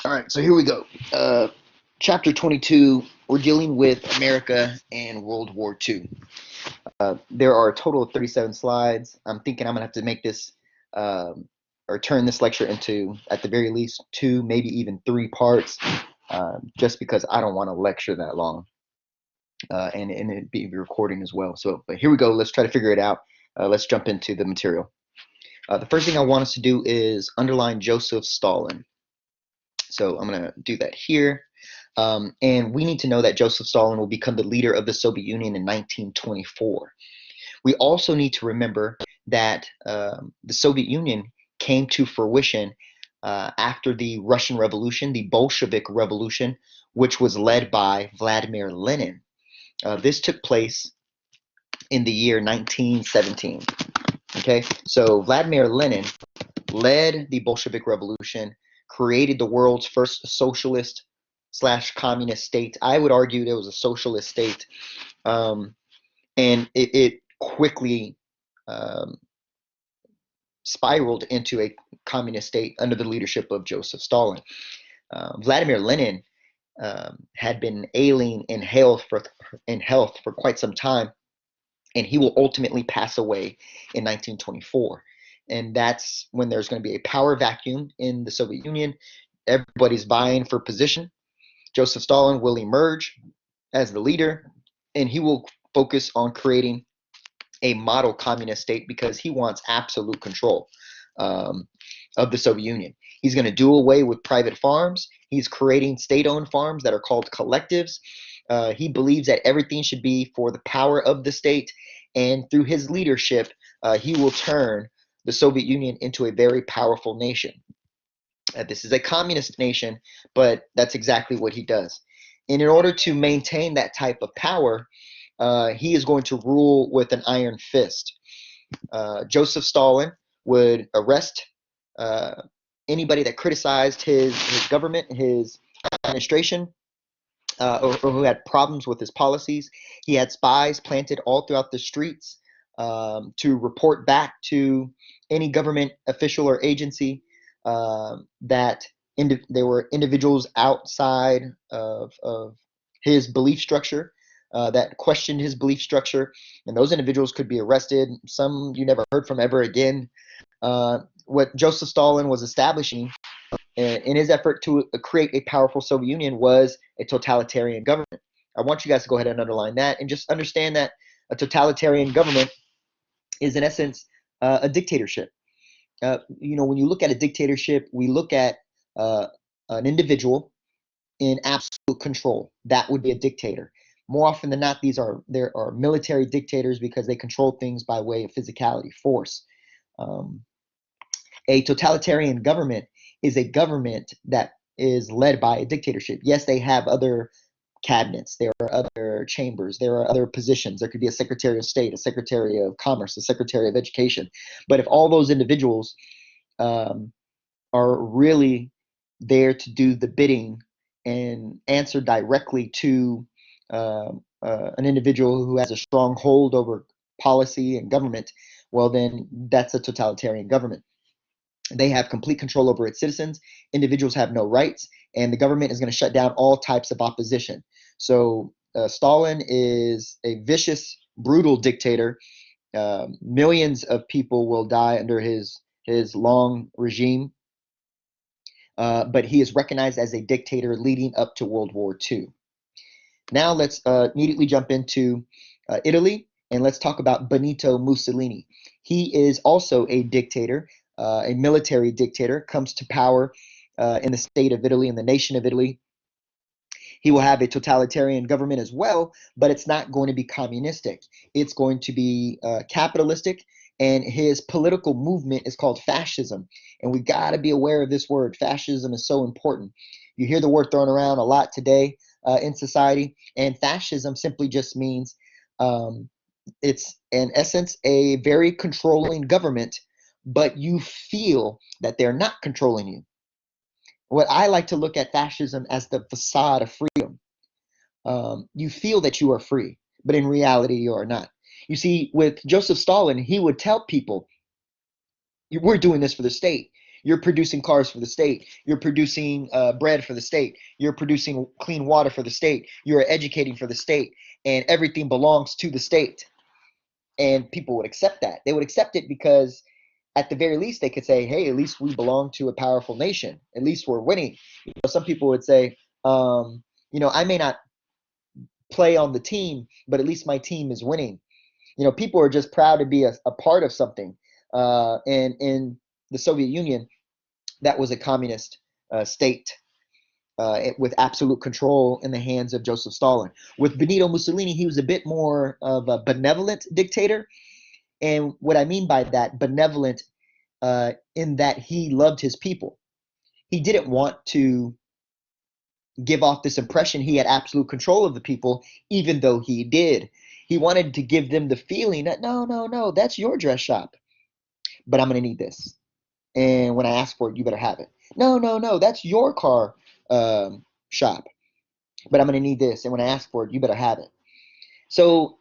All right, so here we go. Chapter 22, we're dealing with America and World War II. There are a total of 37 slides. I'm thinking I'm going to have to make this or turn this lecture into, at the very least, 2, maybe even 3 parts, just because I don't want to lecture that long and it be recording as well. So, but here we go. Let's try to figure it out. Let's jump into the material. The first thing I want us to do is underline Joseph Stalin. So I'm going to do that here. And we need to know that Joseph Stalin will become the leader of the Soviet Union in 1924. We also need to remember that the Soviet Union came to fruition after the Russian Revolution, the Bolshevik Revolution, which was led by Vladimir Lenin. This took place in the year 1917. Okay, so Vladimir Lenin led the Bolshevik Revolution, created the world's first socialist / communist state. I would argue it was a socialist state, and it quickly spiraled into a communist state under the leadership of Joseph Stalin. Vladimir Lenin had been ailing in health for quite some time, and he will ultimately pass away in 1924. And that's when there's going to be a power vacuum in the Soviet Union. Everybody's vying for position. Joseph Stalin will emerge as the leader, and he will focus on creating a model communist state because he wants absolute control of the Soviet Union. He's going to do away with private farms. He's creating state-owned farms that are called collectives. He believes that everything should be for the power of the state, and through his leadership, he will turn the Soviet Union into a very powerful nation. This is a communist nation, but that's exactly what he does. And in order to maintain that type of power, he is going to rule with an iron fist. Joseph Stalin would arrest anybody that criticized his government, his administration, or who had problems with his policies. He had spies planted all throughout the streets to report back to any government official or agency that there were individuals outside of his belief structure that questioned his belief structure, and those individuals could be arrested. Some you never heard from ever again. What Joseph Stalin was establishing in his effort to create a powerful Soviet Union was a totalitarian government. I want you guys to go ahead and underline that and just understand that a totalitarian government is, in essence, a dictatorship. When you look at a dictatorship, we look at an individual in absolute control. That would be a dictator. More often than not, there are military dictators because they control things by way of physicality, force. A totalitarian government is a government that is led by a dictatorship. Yes, they have other cabinets, there are other chambers, there are other positions. There could be a Secretary of State, a Secretary of Commerce, a Secretary of Education. But if all those individuals are really there to do the bidding and answer directly to an individual who has a strong hold over policy and government, well, then that's a totalitarian government. They have complete control over its citizens. Individuals have no rights, and the government is going to shut down all types of opposition. So Stalin is a vicious, brutal dictator. Millions of people will die under his long regime, but he is recognized as a dictator leading up to World War II. Now let's immediately jump into Italy, and let's talk about Benito Mussolini. He is also a dictator. A military dictator, comes to power in the state of Italy, in the nation of Italy. He will have a totalitarian government as well, but it's not going to be communistic. It's going to be capitalistic, and his political movement is called fascism. And we got to be aware of this word. Fascism is so important. You hear the word thrown around a lot today in society, and fascism simply just means it's, in essence, a very controlling government, but you feel that they're not controlling you. What I like to look at fascism as the facade of freedom. You feel that you are free, but in reality, you are not. You see, with Joseph Stalin, he would tell people, we're doing this for the state. You're producing cars for the state. You're producing bread for the state. You're producing clean water for the state. You're educating for the state, and everything belongs to the state. And people would accept that. They would accept it because at the very least they could say, hey, at least we belong to a powerful nation. At least we're winning. Some people would say, I may not play on the team, but at least my team is winning. People are just proud to be a part of something. And in the Soviet Union, that was a communist state with absolute control in the hands of Joseph Stalin. With Benito Mussolini, he was a bit more of a benevolent dictator. And what I mean by that, benevolent, in that he loved his people. He didn't want to give off this impression he had absolute control of the people, even though he did. He wanted to give them the feeling that, no, that's your dress shop, but I'm going to need this. And when I ask for it, you better have it. No, that's your car shop, but I'm going to need this. And when I ask for it, you better have it. So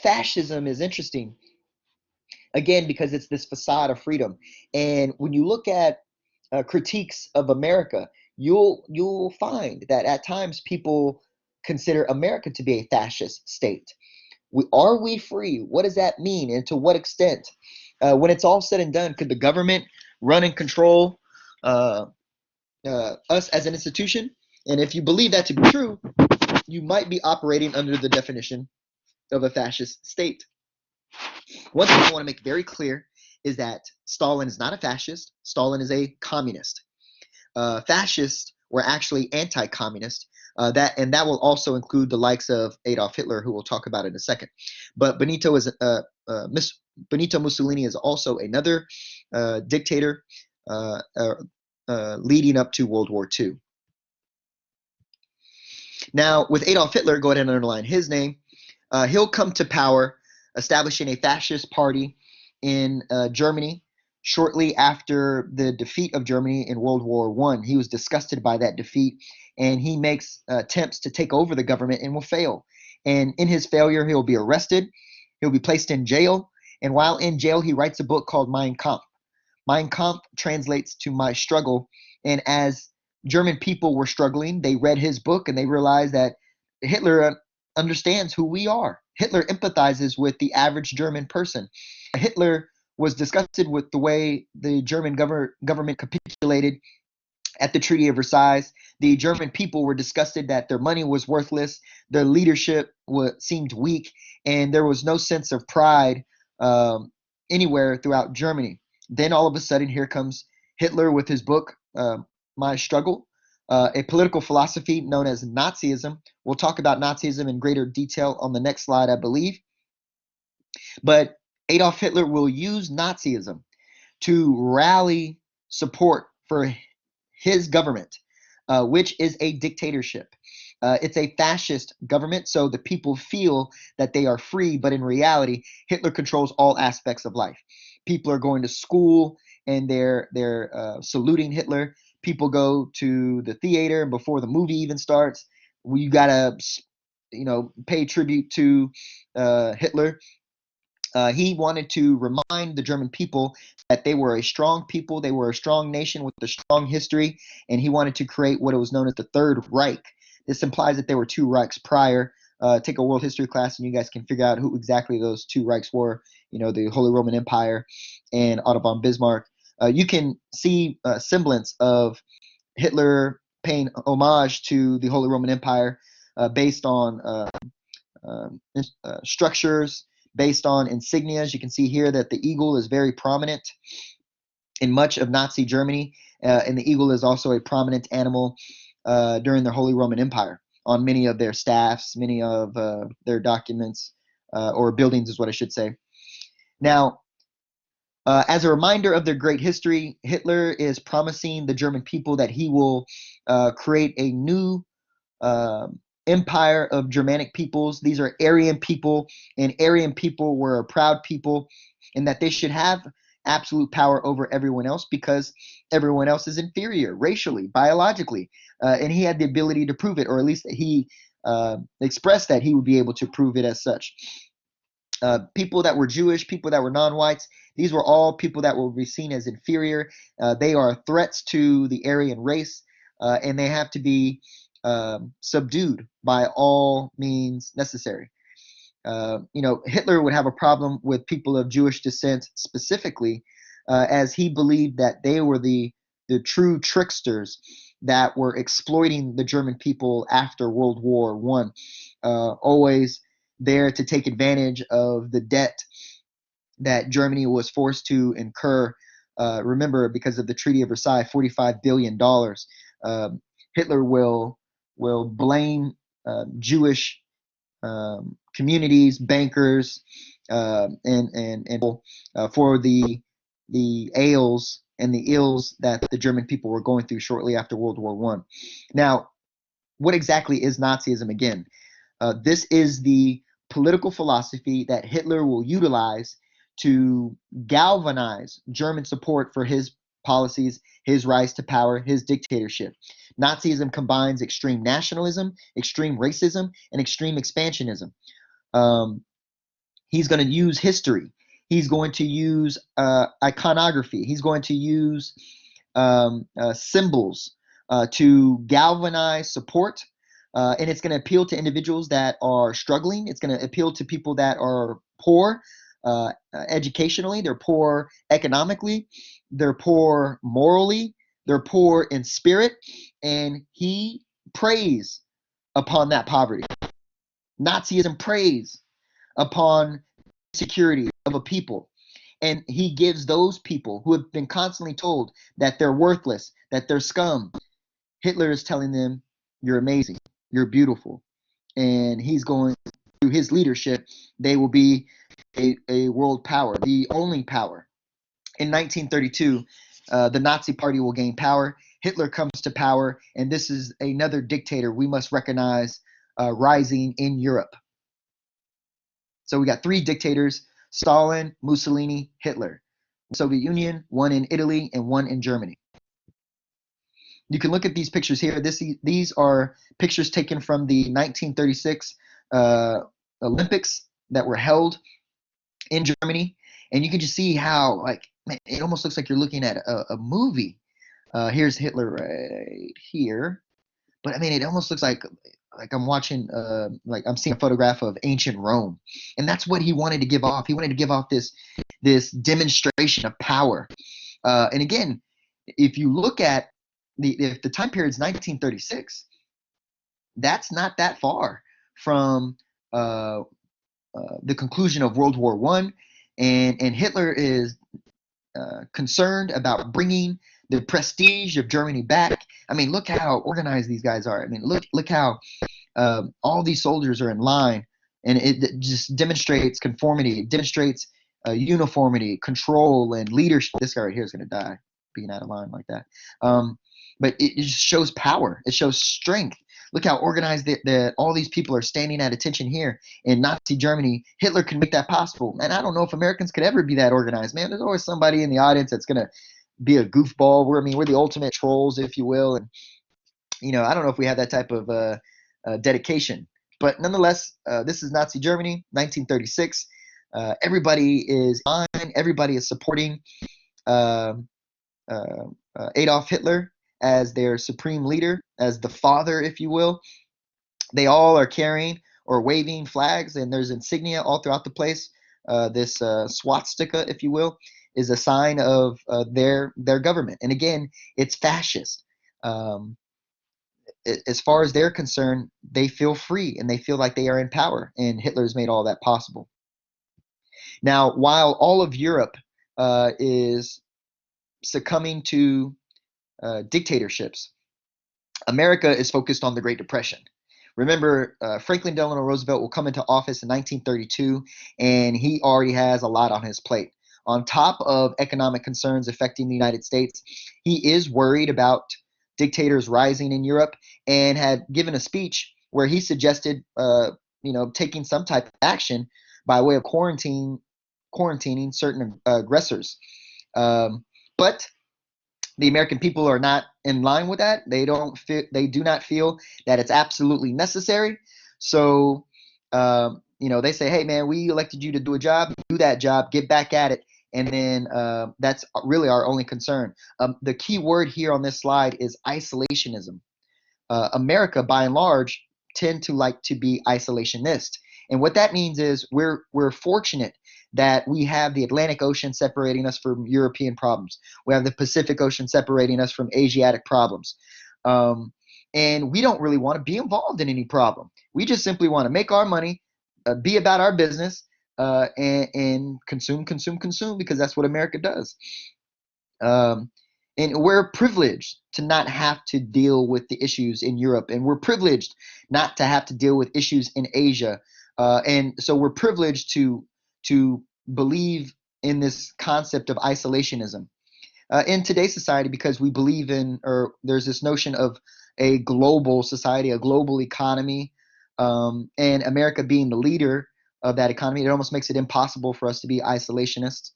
fascism is interesting, again, because it's this facade of freedom. And when you look at critiques of America, you'll find that at times people consider America to be a fascist state. Are we free? What does that mean, and to what extent? When it's all said and done, could the government run and control us as an institution? And if you believe that to be true, you might be operating under the definition of a fascist state. One thing I want to make very clear is that Stalin is not a fascist. Stalin is a communist. Fascists were actually anti-communist. That will also include the likes of Adolf Hitler, who we'll talk about in a second. But Benito Mussolini is also another dictator leading up to World War II. Now, with Adolf Hitler, go ahead and underline his name. He'll come to power, establishing a fascist party in Germany. Shortly after the defeat of Germany in World War I, he was disgusted by that defeat, and he makes attempts to take over the government and will fail. And in his failure, he'll be arrested. He'll be placed in jail. And while in jail, he writes a book called Mein Kampf. Mein Kampf translates to My Struggle. And as German people were struggling, they read his book and they realized that Hitler understands who we are. Hitler empathizes with the average German person. Hitler was disgusted with the way the German government capitulated at the Treaty of Versailles. The German people were disgusted that their money was worthless, their leadership seemed weak, and there was no sense of pride anywhere throughout Germany. Then all of a sudden, here comes Hitler with his book, My Struggle, a political philosophy known as Nazism. We'll talk about Nazism in greater detail on the next slide, I believe. But Adolf Hitler will use Nazism to rally support for his government, which is a dictatorship. It's a fascist government, so the people feel that they are free, but in reality, Hitler controls all aspects of life. People are going to school and they're saluting Hitler. People go to the theater, and before the movie even starts, you gotta pay tribute to Hitler. He wanted to remind the German people that they were a strong people, they were a strong nation with a strong history, and he wanted to create what was known as the Third Reich. This implies that there were two Reichs prior. Take a world history class and you guys can figure out who exactly those two Reichs were, the Holy Roman Empire and Otto von Bismarck. You can see a semblance of Hitler paying homage to the Holy Roman Empire based on structures, based on insignias. You can see here that the eagle is very prominent in much of Nazi Germany, and the eagle is also a prominent animal during the Holy Roman Empire on many of their staffs, many of their documents, or buildings is what I should say. Now, as a reminder of their great history, Hitler is promising the German people that he will create a new empire of Germanic peoples. These are Aryan people, and Aryan people were a proud people, and that they should have absolute power over everyone else because everyone else is inferior racially, biologically. And he had the ability to prove it, or at least he expressed that he would be able to prove it as such. People that were Jewish, people that were non-whites, these were all people that will be seen as inferior. They are threats to the Aryan race, and they have to be subdued by all means necessary. Hitler would have a problem with people of Jewish descent specifically, as he believed that they were the true tricksters that were exploiting the German people after World War One, always there to take advantage of the debt that Germany was forced to incur. Remember, because of the Treaty of Versailles, $45 billion. Hitler will blame Jewish communities, bankers, and for the ails and the ills that the German people were going through shortly after World War One. Now, what exactly is Nazism again? This is the political philosophy that Hitler will utilize to galvanize German support for his policies, his rise to power, his dictatorship. Nazism combines extreme nationalism, extreme racism, and extreme expansionism. Um, he's going to use history. He's going to use iconography. He's going to use symbols to galvanize support. And it's going to appeal to individuals that are struggling. It's going to appeal to people that are poor educationally. They're poor economically. They're poor morally. They're poor in spirit. And he preys upon that poverty. Nazism preys upon security of a people. And he gives those people who have been constantly told that they're worthless, that they're scum. Hitler is telling them, you're amazing, you're beautiful. And he's going, through his leadership, they will be a world power, the only power. In 1932, the Nazi Party will gain power. Hitler comes to power, and this is another dictator we must recognize rising in Europe. So we got three dictators: Stalin, Mussolini, Hitler. Soviet Union, one in Italy and one in Germany. You can look at these pictures here. These are pictures taken from the 1936 Olympics that were held in Germany. And you can just see how, like, man, it almost looks like you're looking at a movie. Here's Hitler right here. But I mean, it almost looks like I'm watching, like I'm seeing a photograph of ancient Rome, and that's what he wanted to give off. He wanted to give off this demonstration of power. And again, if you look at if the time period is 1936, that's not that far from the conclusion of World War One, and Hitler is concerned about bringing the prestige of Germany back. I mean, look how organized these guys are. I mean, look how all these soldiers are in line, and it just demonstrates conformity. It demonstrates uniformity, control, and leadership. This guy right here is going to die being out of line like that. But it just shows power. It shows strength. Look how organized that all these people are standing at attention here in Nazi Germany. Hitler can make that possible. And I don't know if Americans could ever be that organized, man. There's always somebody in the audience that's going to be a goofball. We're the ultimate trolls, if you will. And, I don't know if we have that type of dedication. But nonetheless, this is Nazi Germany, 1936. Everybody is on. Everybody is supporting Adolf Hitler as their supreme leader, as the father, if you will. They all are carrying or waving flags, and there's insignia all throughout the place. This swastika, if you will, is a sign of their government. And again, it's fascist. As far as they're concerned, they feel free and they feel like they are in power, and Hitler's made all that possible. Now, while all of Europe is succumbing to dictatorships, America is focused on the Great Depression. Remember, Franklin Delano Roosevelt will come into office in 1932, and he already has a lot on his plate. On top of economic concerns affecting the United States, he is worried about dictators rising in Europe, and had given a speech where he suggested, taking some type of action by way of quarantining certain aggressors. But the American people are not in line with that. They do not feel that it's absolutely necessary. So, they say, hey, man, we elected you to do a job, do that job, get back at it. And then that's really our only concern. The key word here on this slide is isolationism. America, by and large, tend to like to be isolationist. And what that means is we're fortunate that we have the Atlantic Ocean separating us from European problems. We have the Pacific Ocean separating us from Asiatic problems. And we don't really want to be involved in any problem. We just simply want to make our money, be about our business, and consume, consume, consume, because that's what America does. And we're privileged to not have to deal with the issues in Europe, and we're privileged not to have to deal with issues in Asia. And so we're privileged to believe in this concept of isolationism in today's society, because we believe in, or there's this notion of a global society, a global economy, and America being the leader of that economy. It almost makes it impossible for us to be isolationists.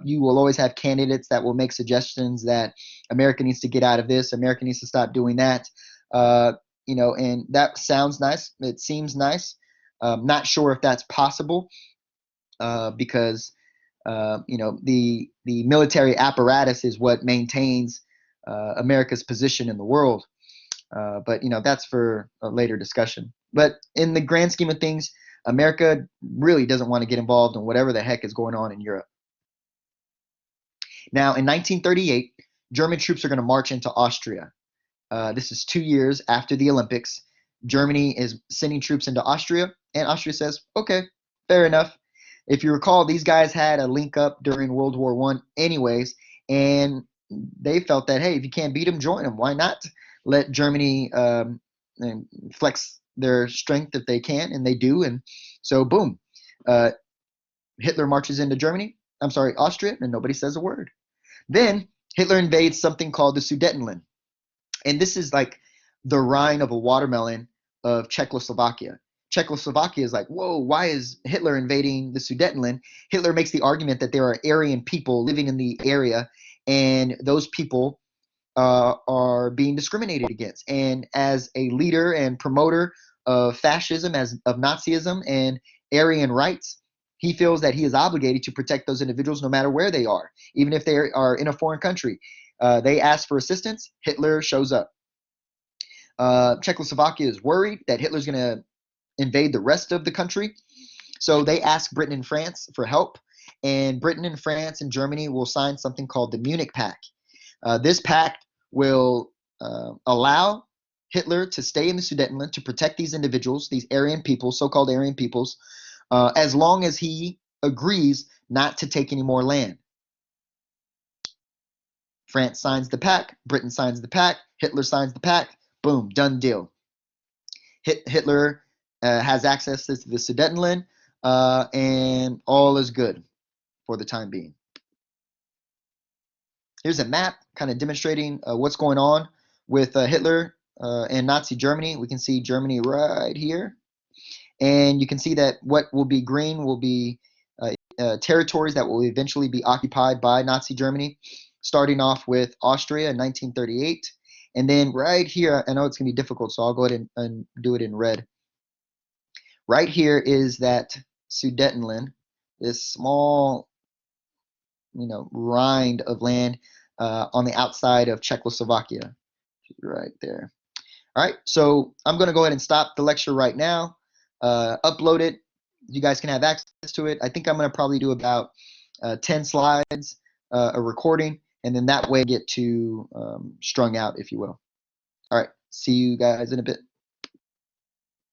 You will always have candidates that will make suggestions that America needs to get out of this, America needs to stop doing that. And that sounds nice. It seems nice. Not sure if that's possible because the military apparatus is what maintains America's position in the world. But that's for a later discussion. But in the grand scheme of things, America really doesn't want to get involved in whatever the heck is going on in Europe. Now, in 1938, German troops are going to march into Austria. This is 2 years after the Olympics. Germany is sending troops into Austria, and Austria says, okay, fair enough. If you recall, these guys had a link up during World War I anyways, and they felt that, hey, if you can't beat them, join them. Why not let Germany flex their strength if they can, and they do. And so, boom, Hitler marches into Austria, and nobody says a word. Then Hitler invades something called the Sudetenland. And this is like the rind of a watermelon of Czechoslovakia. Czechoslovakia is like, whoa, why is Hitler invading the Sudetenland? Hitler makes the argument that there are Aryan people living in the area, and those people are being discriminated against. And as a leader and promoter of fascism, of Nazism and Aryan rights, he feels that he is obligated to protect those individuals no matter where they are, even if they are in a foreign country. They ask for assistance, Hitler shows up. Czechoslovakia is worried that Hitler's going to invade the rest of the country. So they ask Britain and France for help. And Britain and France and Germany will sign something called the Munich Pact. This pact will allow Hitler to stay in the Sudetenland to protect these individuals, these Aryan people, so-called Aryan peoples, as long as he agrees not to take any more land. France signs the pact, Britain signs the pact, Hitler signs the pact, boom, done deal. Hitler has access to the Sudetenland, and all is good for the time being. Here's a map kind of demonstrating what's going on with Hitler and Nazi Germany. We can see Germany right here. And you can see that what will be green will be territories that will eventually be occupied by Nazi Germany, starting off with Austria in 1938. And then right here, I know it's going to be difficult, so I'll go ahead and do it in red. Right here is that Sudetenland, this small, rind of land on the outside of Czechoslovakia, right there. All right, so I'm going to go ahead and stop the lecture right now, upload it. You guys can have access to it. I think I'm going to probably do about 10 slides, a recording, and then that way get to strung out, if you will. All right, see you guys in a bit.